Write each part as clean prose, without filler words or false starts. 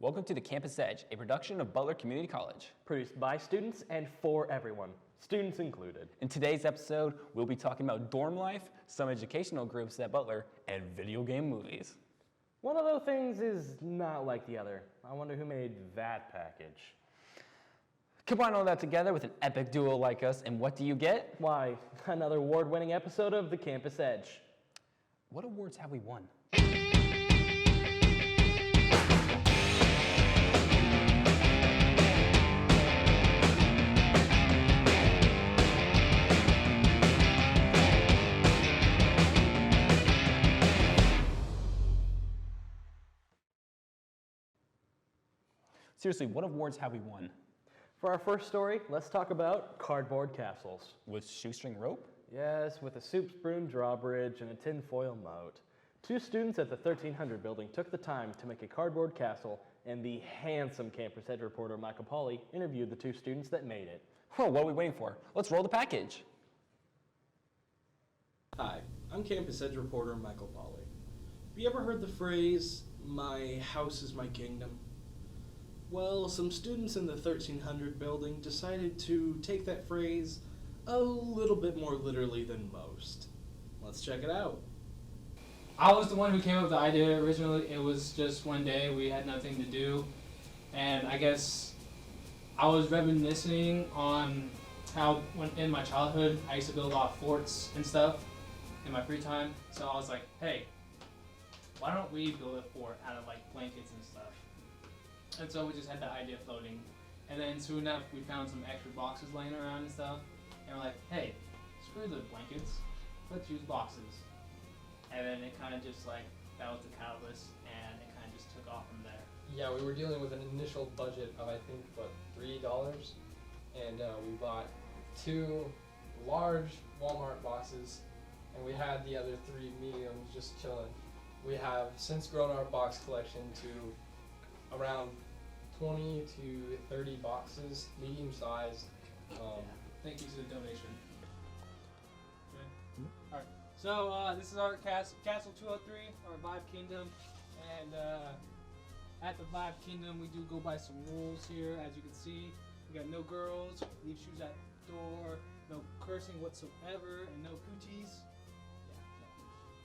Welcome to the Campus Edge, a production of Butler Community College. Produced by students and for everyone, students included. In today's episode, we'll be talking about dorm life, some educational groups at Butler, and video game movies. One of those things is not like the other. I wonder who made that package. Combine all that together with an epic duo like us, and what do you get? Why, another award-winning episode of the Campus Edge. What awards have we won? Seriously, what awards have we won? For our first story, let's talk about cardboard castles. With shoestring rope? Yes, with a soup spoon drawbridge and a tinfoil moat. Two students at the 1300 building took the time to make a cardboard castle, and the handsome Campus Edge reporter Michael Pauly interviewed the two students that made it. Oh, what are we waiting for? Let's roll the package. Hi, I'm Campus Edge reporter Michael Pauly. Have you ever heard the phrase, "My house is my kingdom"? Well, some students in the 1300 building decided to take that phrase a little bit more literally than most. Let's check it out. I was the one who came up with the idea originally. It was just one day we had nothing to do, and I guess I was reminiscing on how when in my childhood I used to build a lot of forts and stuff in my free time. So I was like, hey, why don't we build a fort out of like blankets and stuff? And so we just had that idea floating. And then soon enough, we found some extra boxes laying around and stuff. And we're like, hey, screw the blankets, let's use boxes. And then it kind of just like, that was the catalyst, and it kind of just took off from there. Yeah, we were dealing with an initial budget of I think, $3. And we bought 2 large Walmart boxes, and we had the other 3 mediums just chilling. We have since grown our box collection to around 20 to 30 boxes, medium sized. Thank you to the donation. Okay. Alright, so this is our Castle 203, our Vibe Kingdom, and at the Vibe Kingdom we do go by some rules here. As you can see, we got no girls, leave shoes at the door, no cursing whatsoever, and no coochies.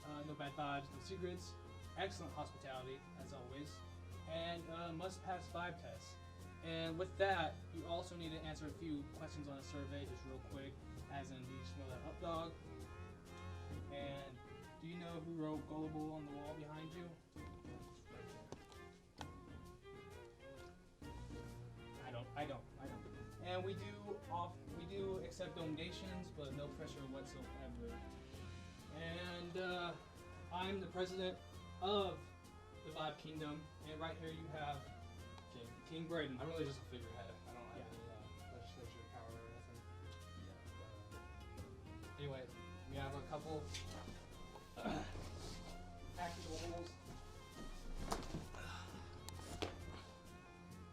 Yeah, no bad vibes, no secrets, excellent hospitality as always, and must pass vibe tests. And with that, you also need to answer a few questions on a survey, just real quick, as in, do you smell that up dog? And do you know who wrote Gullible on the wall behind you? I don't. And we do accept donations, but no pressure whatsoever. And I'm the president of the Vibe Kingdom, and right here you have King Braden. I'm really just a figurehead. I don't have Yeah. any legislature power or anything. Anyway, we have a couple actuals.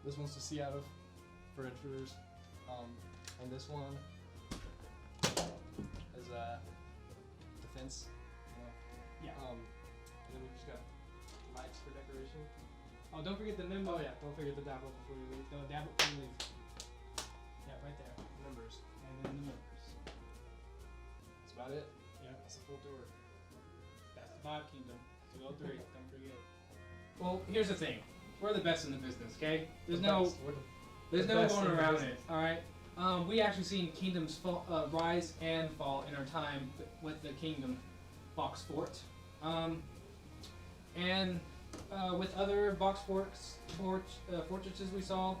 This one's to see out of for intruders, and this one is defense. Yeah. And then we just got lights for decoration. Oh, don't forget the memo. Oh yeah, don't forget the dab up before you leave. No, dab it before you leave. Yeah, right there. Numbers. And then the numbers. That's about it. Yeah, That's a full tour. that's the Vibe Kingdom. 203, don't forget. Well, here's the thing. We're the best in the business, okay? There's no best going in the around business. it, all right? We actually seen kingdoms fall, rise and fall in our time with the Kingdom box fort. And with other box fortresses we saw,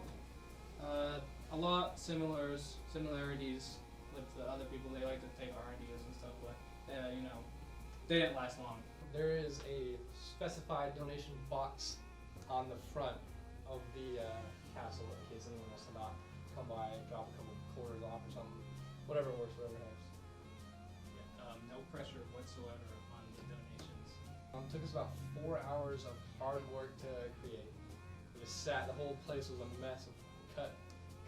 a lot similarities with the other people. They like to take our ideas and stuff, but they didn't last long. There is a specified donation box on the front of the castle in case anyone wants to not come by and drop a couple quarters off or something. Whatever works, whatever helps. No pressure whatsoever on the donations. Took us about 4 hours of hard work to create. We just sat, the whole place was a mess of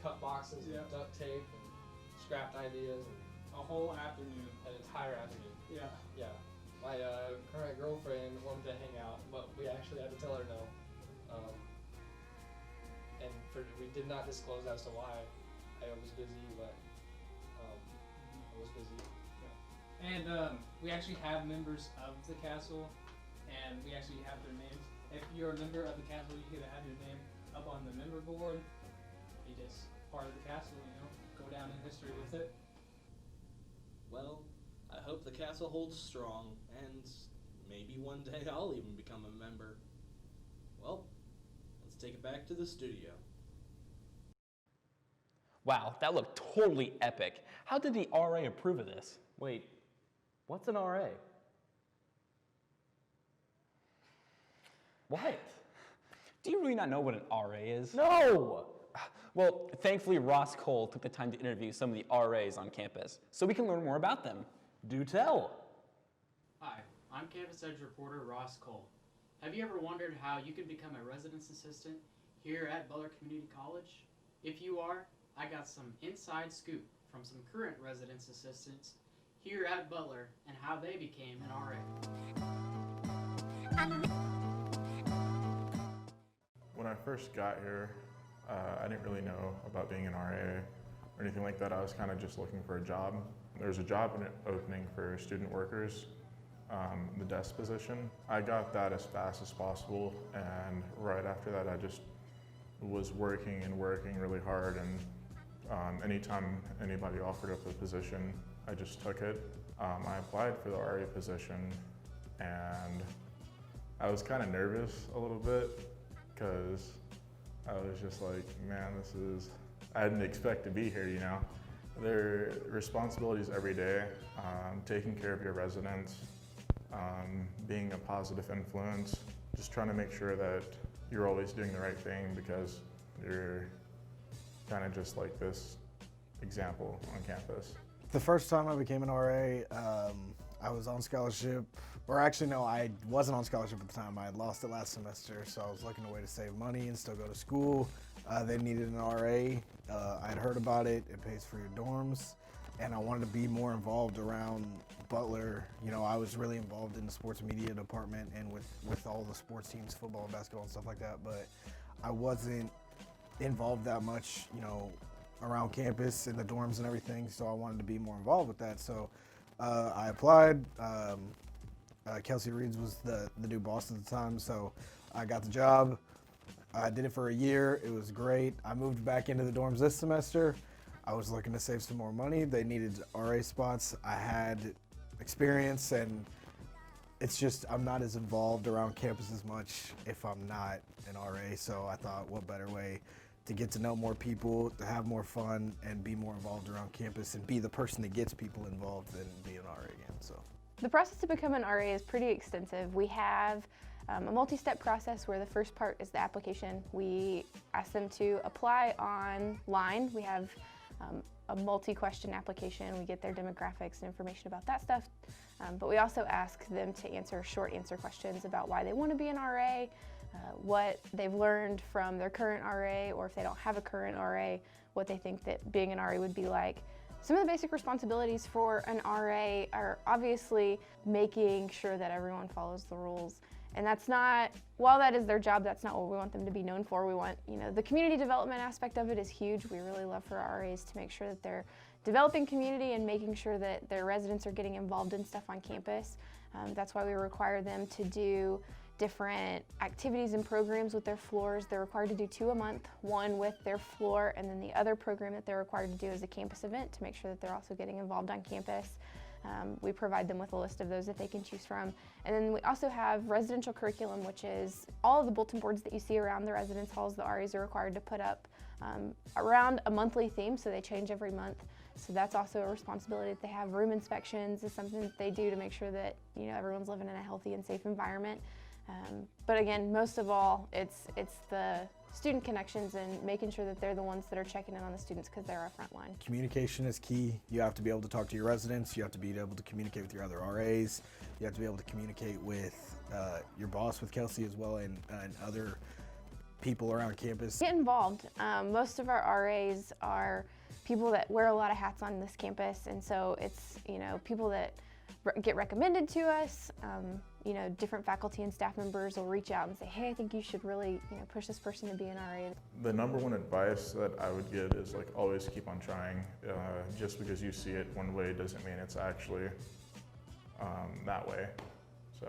cut boxes and duct tape and scrapped ideas and A whole afternoon. an entire afternoon. Yeah. Yeah. My current girlfriend wanted to hang out, but we actually had to tell her no. we did not disclose as to why. I was busy, but I was busy. And we actually have members of the castle, and we actually have their names. If you're a member of the castle, you get to have your name up on the member board. Be just part of the castle, you know, go down in history with it. Well, I hope the castle holds strong, and maybe one day I'll even become a member. Well, let's take it back to the studio. Wow, that looked totally epic. How did the RA approve of this? Wait, what's an RA? What? Do you really not know what an RA is? No! Well, thankfully Ross Cole took the time to interview some of the RAs on campus, so we can learn more about them. Do tell. Hi, I'm Campus Edge reporter Ross Cole. Have you ever wondered how you can become a residence assistant here at Butler Community College? If you are, I got some inside scoop from some current residence assistants here at Butler and how they became an RA. When I first got here, I didn't really know about being an RA or anything like that. I was kind of just looking for a job. There was a job opening for student workers, the desk position. I got that as fast as possible, and right after that I just was working really hard, and anytime anybody offered up a position, I just took it. I applied for the RA position, and I was kind of nervous a little bit because I was just like, man, I didn't expect to be here, you know. There are responsibilities every day, taking care of your residents, being a positive influence, just trying to make sure that you're always doing the right thing because you're kind of just like this example on campus. The first time I became an RA, I was on scholarship, or actually no, I wasn't on scholarship at the time. I had lost it last semester, so I was looking a way to save money and still go to school. They needed an RA. I had heard about it. It pays for your dorms, and I wanted to be more involved around Butler. You know, I was really involved in the sports media department and with all the sports teams, football and basketball and stuff like that, but I wasn't involved that much, you know, around campus and the dorms and everything, so I wanted to be more involved with that. So I applied. Kelsey Reeds was the new boss at the time, so I got the job. I did it for a year. It was great. I moved back into the dorms this semester. I was looking to save some more money. They needed RA spots. I had experience, and it's just I'm not as involved around campus as much if I'm not an RA, so I thought what better way to get to know more people, to have more fun, and be more involved around campus and be the person that gets people involved than be an RA again. So the process to become an RA is pretty extensive. We have a multi-step process where the first part is the application. We ask them to apply online. We have a multi-question application. We get their demographics and information about that stuff. But we also ask them to answer short answer questions about why they want to be an RA, what they've learned from their current RA, or if they don't have a current RA, what they think that being an RA would be like. Some of the basic responsibilities for an RA are obviously making sure that everyone follows the rules. And that's not, while that is their job, that's not what we want them to be known for. We want, you know, the community development aspect of it is huge. We really love for our RAs to make sure that they're developing community and making sure that their residents are getting involved in stuff on campus. That's why we require them to do different activities and programs with their floors. They're required to do 2 a month, one with their floor, and then the other program that they're required to do is a campus event to make sure that they're also getting involved on campus. We provide them with a list of those that they can choose from. And then we also have residential curriculum, which is all of the bulletin boards that you see around the residence halls. The RAs are required to put up around a monthly theme, so they change every month. So that's also a responsibility that they have. Room inspections is something that they do to make sure that, you know, everyone's living in a healthy and safe environment. But again, most of all, it's the student connections and making sure that they're the ones that are checking in on the students because they're our front line. communication is key. You have to be able to talk to your residents. You have to be able to communicate with your other RAs. You have to be able to communicate with your boss, with Kelsey as well, and other people around campus. Get involved. Most of our RAs are people that wear a lot of hats on this campus, and so it's, you know, people that get recommended to us. different faculty and staff members will reach out and say, hey, I think you should really, push this person to be an RA. The number one advice that I would give is like always keep on trying. Just because you see it one way doesn't mean it's actually that way. So.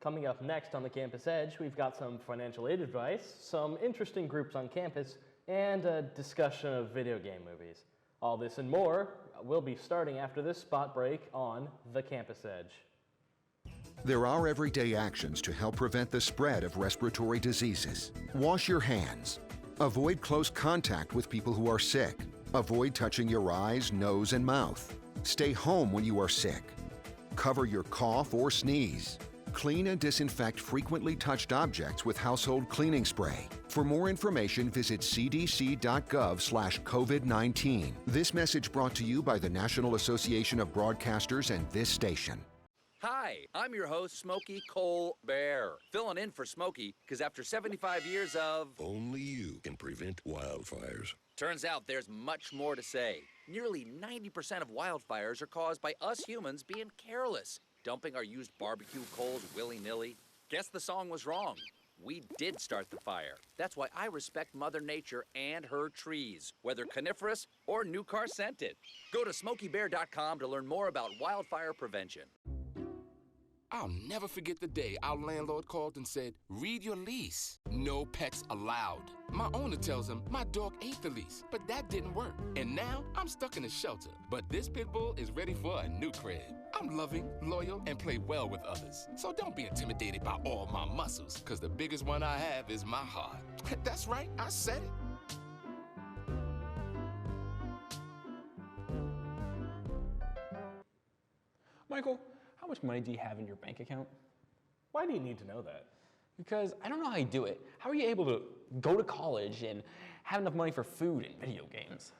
Coming up next on the Campus Edge, we've got some financial aid advice, some interesting groups on campus, and a discussion of video game movies. All this and more will be starting after this spot break on the Campus Edge. There are everyday actions to help prevent the spread of respiratory diseases. Wash your hands. Avoid close contact with people who are sick. Avoid touching your eyes, nose, and mouth. Stay home when you are sick. Cover your cough or sneeze. Clean and disinfect frequently touched objects with household cleaning spray. For more information, visit cdc.gov/COVID-19. This message brought to you by the National Association of Broadcasters and this station. Hi, I'm your host, Smokey Colbert, filling in for Smokey because after 75 years of... Only you can prevent wildfires. Turns out there's much more to say. Nearly 90% of wildfires are caused by us humans being careless, dumping our used barbecue coals willy-nilly. Guess the song was wrong. We did start the fire. That's why I respect Mother Nature and her trees, whether coniferous or new car scented. Go to SmokeyBear.com to learn more about wildfire prevention. I'll never forget the day our landlord called and said, read your lease. No pets allowed. My owner tells him my dog ate the lease, but that didn't work. And now I'm stuck in a shelter. But this pit bull is ready for a new crib. I'm loving, loyal, and play well with others. So don't be intimidated by all my muscles, because the biggest one I have is my heart. That's right, I said it. Michael, how much money do you have in your bank account? Why do you need to know that? Because I don't know how you do it. How are you able to go to college and have enough money for food and video games?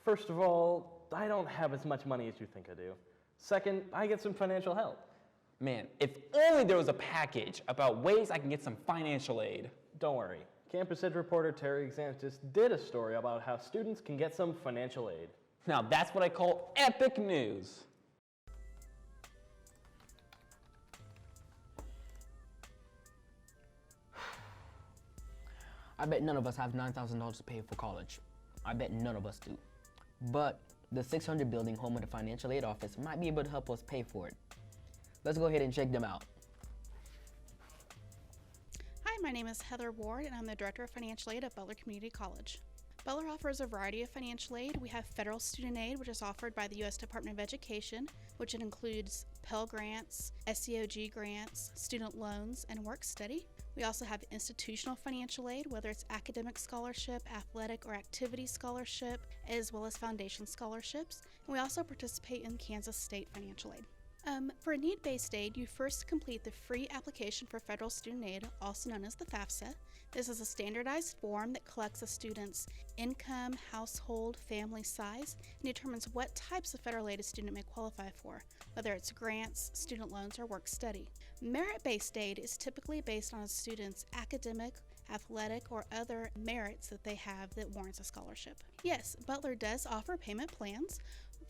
First of all, I don't have as much money as you think I do. Second, I get some financial help. Man, if only there was a package about ways I can get some financial aid. Don't worry. Campus Edge reporter Terry Exantus did a story about how students can get some financial aid. Now that's what I call epic news. I bet none of us have $9,000 to pay for college. I bet none of us do. But the 600 building home of the financial aid office might be able to help us pay for it. Let's go ahead and check them out. Hi, my name is Heather Ward, and I'm the Director of Financial Aid at Butler Community College. Butler offers a variety of financial aid. We have federal student aid, which is offered by the U.S. Department of Education, which includes Pell Grants, SEOG grants, student loans, and work study. We also have institutional financial aid, whether it's academic scholarship, athletic or activity scholarship, as well as foundation scholarships. And we also participate in Kansas State financial aid. For need-based aid, you first complete the free application for federal student aid, also known as the FAFSA. This is a standardized form that collects a student's income, household, family size, and determines what types of federal aid a student may qualify for, whether it's grants, student loans, or work study. Merit-based aid is typically based on a student's academic, athletic, or other merits that they have that warrants a scholarship. Yes, Butler does offer payment plans.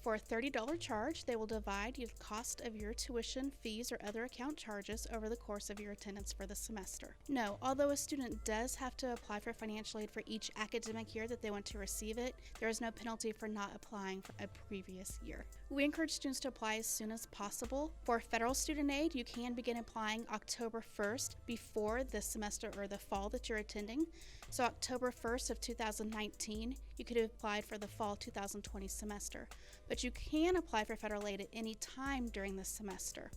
For a $30 charge, they will divide the cost of your tuition, fees, or other account charges over the course of your attendance for the semester. No, although a student does have to apply for financial aid for each academic year that they want to receive it, there is no penalty for not applying for a previous year. We encourage students to apply as soon as possible. For federal student aid, you can begin applying October 1st before the semester or the fall that you're attending. So October 1st of 2019, you could have applied for the fall 2020 semester. But you can apply for federal aid at any time during the semester.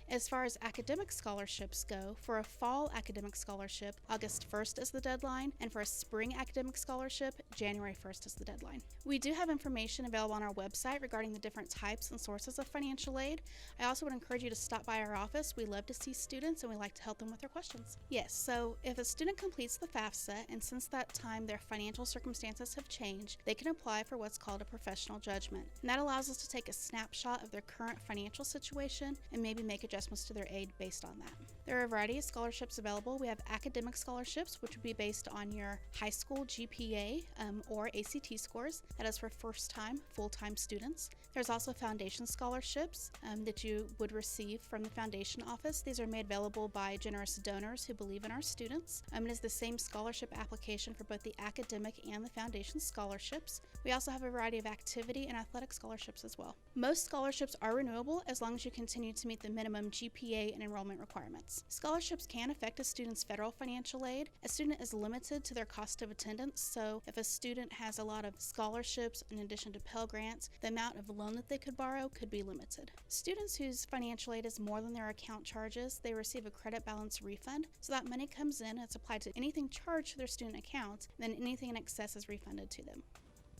As far as academic scholarships go, for a fall academic scholarship, August 1st is the deadline, and for a spring academic scholarship, January 1st is the deadline. We do have information available on our website regarding the different types and sources of financial aid. I also would encourage you to stop by our office. We love to see students and we like to help them with their questions. Yes, so if a student completes the FAFSA and since that time their financial circumstances have changed, they can apply for what's called a professional judgment. And that allows us to take a snapshot of their current financial situation and maybe make adjustments to their aid based on that. There are a variety of scholarships available. We have academic scholarships, which would be based on your high school GPA or ACT scores. That is for first-time, full-time students. There's also foundation scholarships that you would receive from the foundation office. These are made available by generous donors who believe in our students. It is the same scholarship application for both the academic and the foundation scholarships. We also have a variety of activity and athletic scholarships as well. Most scholarships are renewable as long as you continue to meet the minimum GPA and enrollment requirements. Scholarships can affect a student's federal financial aid. A student is limited to their cost of attendance, so if a student has a lot of scholarships in addition to Pell Grants, the amount of loan that they could borrow could be limited. Students whose financial aid is more than their account charges, they receive a credit balance refund, so that money comes in and it's applied to anything charged to their student account, then anything in excess is refunded to them.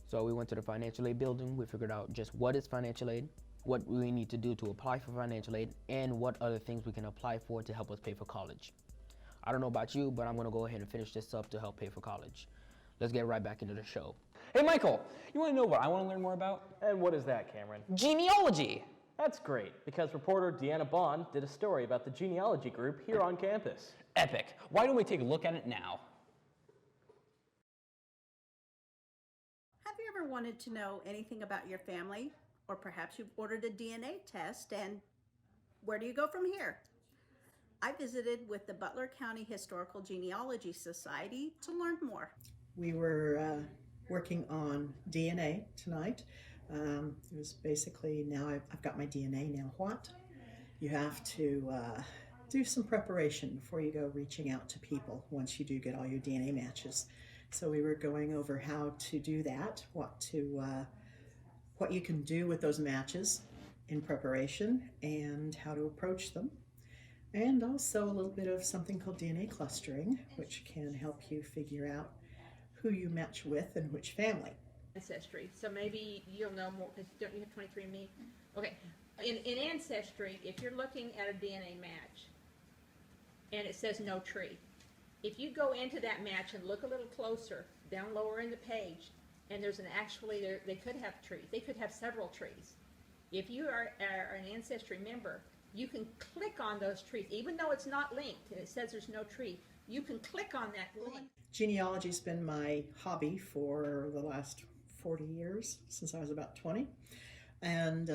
So we went to the financial aid building, we figured out just what is financial aid, what we need to do to apply for financial aid, and what other things we can apply for to help us pay for college. I don't know about you, but I'm gonna go ahead and finish this up to help pay for college. Let's get right back into the show. Hey Michael, you wanna know what I wanna learn more about? And what is that, Cameron? Genealogy. That's great, because reporter Deanna Bonn did a story about the genealogy group here on campus. Epic. Why don't we take a look at it now? Have you ever wanted to know anything about your family? Or perhaps you've ordered a DNA test, and where do you go from here? I visited with the Butler County Historical Genealogy Society to learn more. We were working on DNA tonight. It was basically, now I've got my DNA, now what? You have to do some preparation before you go reaching out to people once you do get all your DNA matches. So we were going over how to do that, what you can do with those matches in preparation and how to approach them. And also a little bit of something called DNA clustering, which can help you figure out who you match with and which family. Ancestry, so maybe you'll know more, because don't you have 23andMe? Okay, in Ancestry, if you're looking at a DNA match and it says no tree, if you go into that match and look a little closer, down lower in the page, and there's they could have trees, they could have several trees. If you are an Ancestry member, you can click on those trees, even though it's not linked and it says there's no tree, you can click on that link. Genealogy's been my hobby for the last 40 years, since I was about 20. And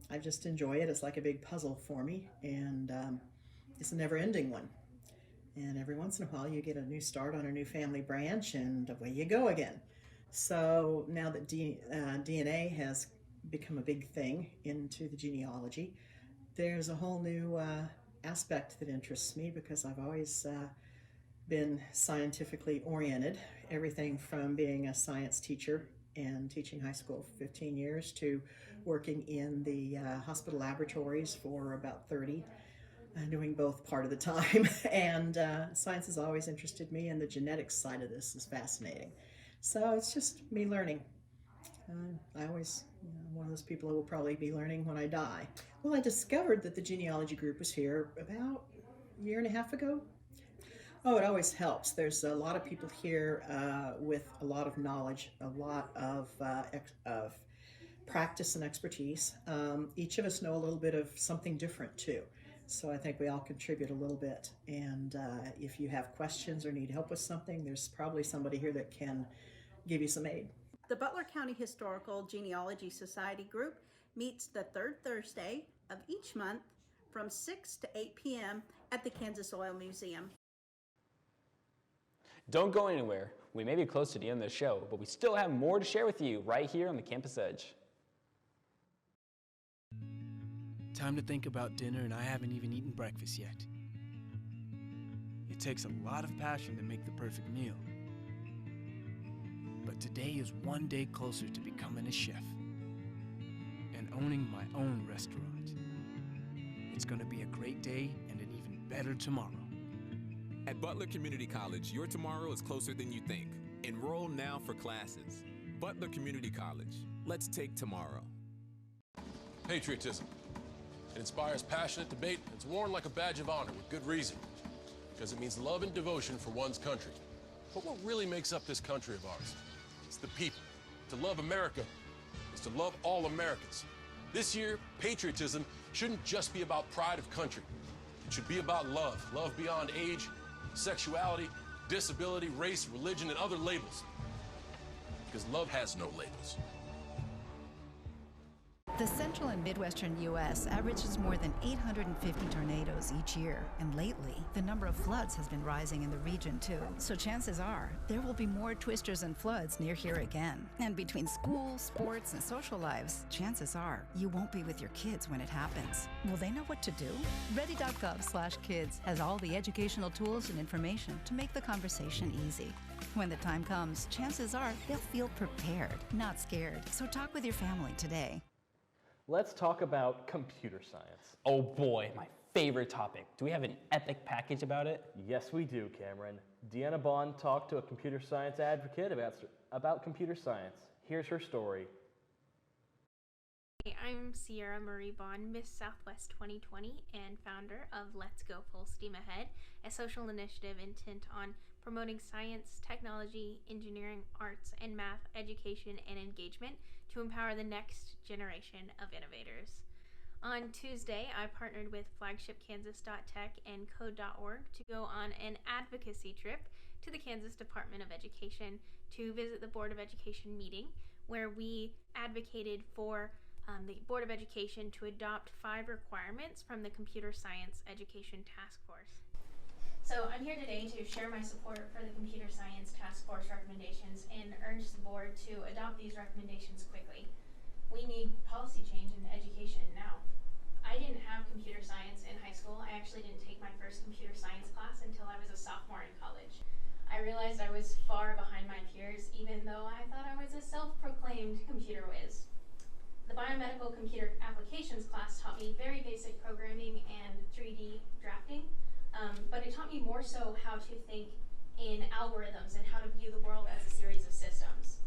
I just enjoy it. It's like a big puzzle for me, and it's a never-ending one. And every once in a while you get a new start on a new family branch, and away you go again. So now that DNA has become a big thing into the genealogy, there's a whole new aspect that interests me, because I've always been scientifically oriented. Everything from being a science teacher and teaching high school for 15 years to working in the hospital laboratories for about 30, doing both part of the time. And science has always interested me, and the genetics side of this is fascinating. So it's just me learning. I always, I'm one of those people who will probably be learning when I die. Well, I discovered that the genealogy group was here about a year and a half ago. Oh, it always helps. There's a lot of people here with a lot of knowledge, a lot of practice and expertise. Each of us know a little bit of something different too. So I think we all contribute a little bit. And if you have questions or need help with something, there's probably somebody here that can give you some aid. The Butler County Historical Genealogy Society group meets the third Thursday of each month from 6 to 8 p.m. at the Kansas Oil Museum. Don't go anywhere. We may be close to the end of the show, but we still have more to share with you right here on the Campus Edge. Time to think about dinner, and I haven't even eaten breakfast yet. It takes a lot of passion to make the perfect meal. But today is one day closer to becoming a chef and owning my own restaurant. It's gonna be a great day and an even better tomorrow. At Butler Community College, your tomorrow is closer than you think. Enroll now for classes. Butler Community College. Let's take tomorrow. Patriotism. It inspires passionate debate, and it's worn like a badge of honor with good reason, because it means love and devotion for one's country. But what really makes up this country of ours? It's the people. To love America is to love all Americans. This year, patriotism shouldn't just be about pride of country. It should be about love. Love beyond age, sexuality, disability, race, religion, and other labels. Because love has no labels. The central and midwestern U.S. averages more than 850 tornadoes each year, and lately, the number of floods has been rising in the region too. So chances are, there will be more twisters and floods near here again. And between school, sports, and social lives, chances are, you won't be with your kids when it happens. Will they know what to do? Ready.gov/kids has all the educational tools and information to make the conversation easy. When the time comes, chances are they'll feel prepared, not scared. So talk with your family today. Let's talk about computer science. Oh boy, my favorite topic. Do we have an epic package about it? Yes, we do, Cameron. Deanna Bonn talked to a computer science advocate about computer science. Here's her story. I'm Sierra Marie Bonn, Miss Southwest 2020 and founder of Let's Go Full Steam Ahead, a social initiative intent on promoting science, technology, engineering, arts, and math education and engagement to empower the next generation of innovators. On Tuesday, I partnered with flagshipkansas.tech and code.org to go on an advocacy trip to the Kansas Department of Education to visit the Board of Education meeting, where we advocated for the Board of Education to adopt 5 requirements from the Computer Science Education Task Force. So I'm here today to share my support for the Computer Science Task Force recommendations and urge the board to adopt these recommendations quickly. We need policy change in education now. I didn't have computer science in high school. I actually didn't take my first computer science class until I was a sophomore in college. I realized I was far behind my peers, even though I thought I was a self-proclaimed computer whiz. The biomedical computer applications class taught me very basic programming and 3D drafting, but it taught me more so how to think in algorithms and how to view the world as a series of systems.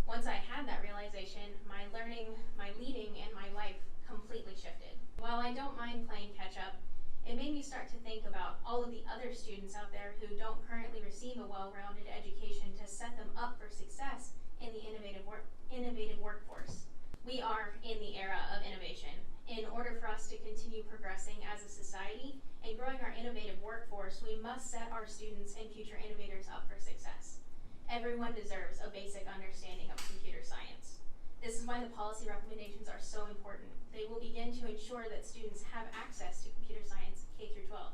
Once I had that realization, my learning, my leading, and my life completely shifted. While I don't mind playing catch up, it made me start to think about all of the other students out there who don't currently receive a well-rounded education to set them up for success in the innovative workforce. We are in the era of innovation. In order for us to continue progressing as a society and growing our innovative workforce, we must set our students and future innovators up for success. Everyone deserves a basic understanding of computer science. This is why the policy recommendations are so important. They will begin to ensure that students have access to computer science K through 12.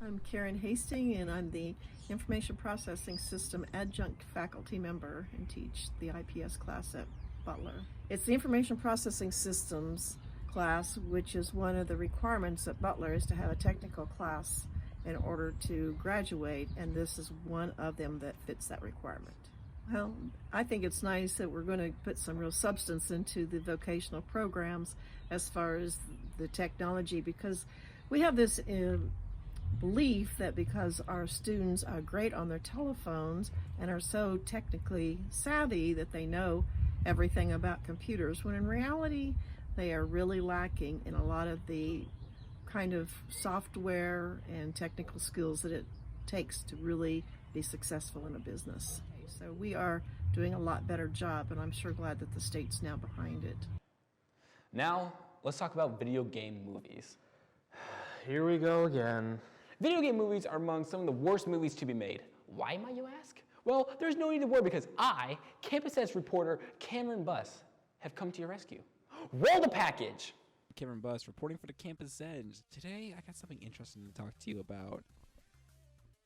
I'm Karen Hastings, and I'm the Information Processing System Adjunct Faculty Member and teach the IPS class at Butler. It's the Information Processing Systems class, which is one of the requirements at Butler, is to have a technical class in order to graduate, and this is one of them that fits that requirement. Well, I think it's nice that we're going to put some real substance into the vocational programs as far as the technology, because we have this belief that because our students are great on their telephones and are so technically savvy that they know everything about computers, when in reality they are really lacking in a lot of the kind of software and technical skills that it takes to really be successful in a business. So we are doing a lot better job, and I'm sure glad that the state's now behind it. Now, let's talk about video game movies. Here we go again. Video game movies are among some of the worst movies to be made. Why, might you ask? Well, there's no need to worry, because I, Campus Edge reporter Kameron Buss, have come to your rescue. Roll the package! Cameron Buss reporting for the Campus Edge. Today, I got something interesting to talk to you about.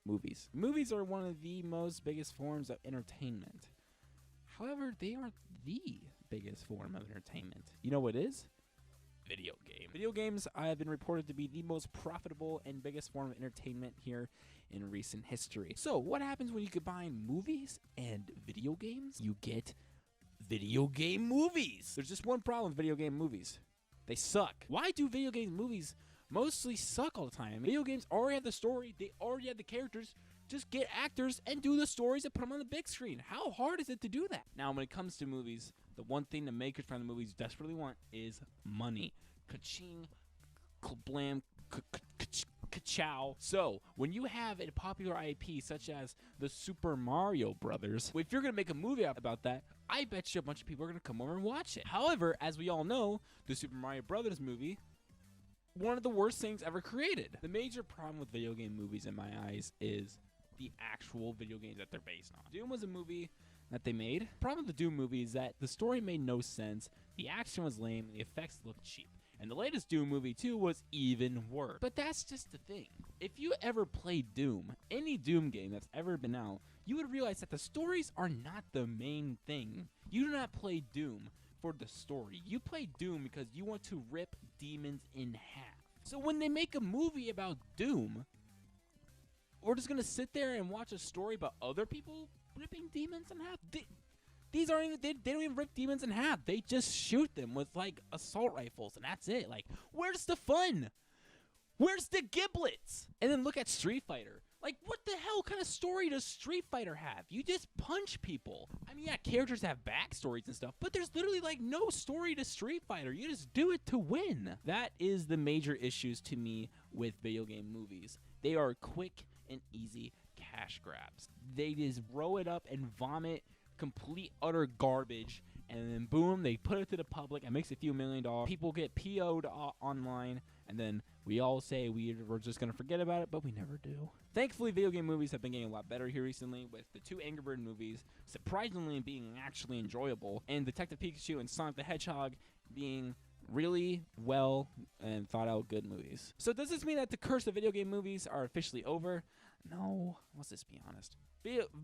Movies. Movies are one of the most biggest forms of entertainment. However, they aren't the biggest form of entertainment. You know what it is? Video game. Video games have been reported to be the most profitable and biggest form of entertainment here in recent history. So, what happens when you combine movies and video games? You get video game movies. There's just one problem with video game movies. They suck. Why do video game movies mostly suck all the time? I mean, video games already have the story. They already have the characters. Just get actors and do the stories and put them on the big screen. How hard is it to do that? Now, when it comes to movies, the one thing the makers from the movies desperately want is money. Ka-ching, kablam, ka-chow. So, when you have a popular IP such as the Super Mario Brothers, if you're going to make a movie about that, I bet you a bunch of people are going to come over and watch it. However, as we all know, the Super Mario Brothers movie one of the worst things ever created. The major problem with video game movies in my eyes is the actual video games that they're based on. Doom was a movie that they made. The problem with the Doom movie is that the story made no sense, the action was lame, and the effects looked cheap. And the latest Doom movie, too, was even worse. But that's just the thing. If you ever played Doom, any Doom game that's ever been out, you would realize that the stories are not the main thing. You do not play Doom for the story. You play Doom because you want to rip demons in half. So when they make a movie about Doom, we're just going to sit there and watch a story about other people ripping demons in half? These aren't even, they don't even rip demons in half. They just shoot them with, like, assault rifles, and that's it. Like, where's the fun? Where's the giblets? And then look at Street Fighter. Like, what the hell kind of story does Street Fighter have? You just punch people. I mean, yeah, characters have backstories and stuff, but there's literally, like, no story to Street Fighter. You just do it to win. That is the major issues to me with video game movies. They are quick and easy cash grabs. They just roll it up and vomit complete utter garbage, and then boom, they put it to the public and makes a few $1 million. People get PO'd online, and then we all say we're just gonna forget about it, but we never do. Thankfully, video game movies have been getting a lot better here recently, with the 2 Angry Bird movies surprisingly being actually enjoyable, and Detective Pikachu and Sonic the Hedgehog being really well and thought out good movies. So does this mean that the curse of video game movies are officially over? No. Let's just be honest.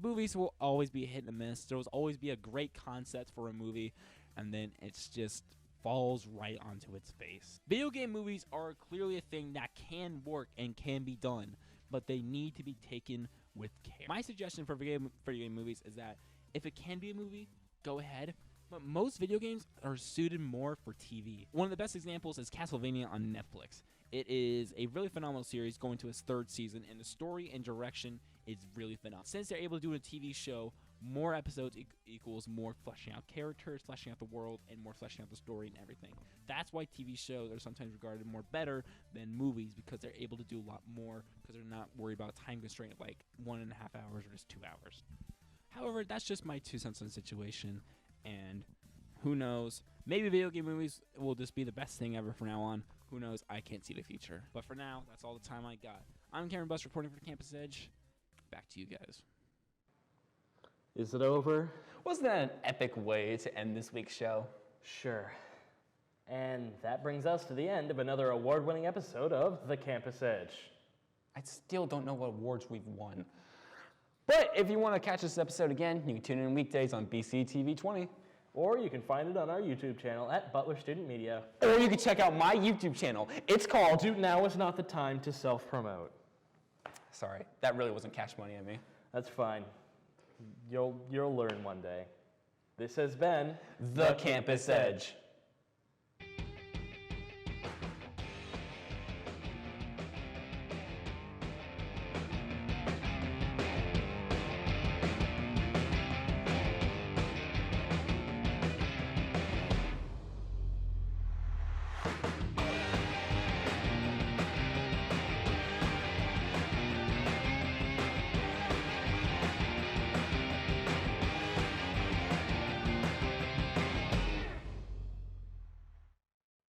Movies will always be a hit and a miss. There will always be a great concept for a movie, and then it's just falls right onto its face. Video game movies are clearly a thing that can work and can be done, but they need to be taken with care. My suggestion for video game movies is that if it can be a movie, go ahead. But most video games are suited more for TV. One of the best examples is Castlevania on Netflix. It is a really phenomenal series going to its 3rd season, and the story and direction is really phenomenal. Since they're able to do a TV show, more episodes equals more fleshing out characters, fleshing out the world, and more fleshing out the story and everything. That's why TV shows are sometimes regarded more better than movies, because they're able to do a lot more, because they're not worried about time constraint of like 1.5 hours or just 2 hours. However, that's just my 2 cents on the situation, and who knows? Maybe video game movies will just be the best thing ever from now on. Who knows? I can't see the future. But for now, that's all the time I got. I'm Kameron Bus reporting for Campus Edge. Back to you guys. Is it over? Wasn't that an epic way to end this week's show? Sure. And that brings us to the end of another award-winning episode of The Campus Edge. I still don't know what awards we've won. But if you want to catch this episode again, you can tune in weekdays on BCTV20. Or you can find it on our YouTube channel at Butler Student Media. Or you can check out my YouTube channel. It's called... Now is not the time to self-promote. Sorry, that really wasn't cash money on me. That's fine. You'll learn one day. This has been The Campus Edge.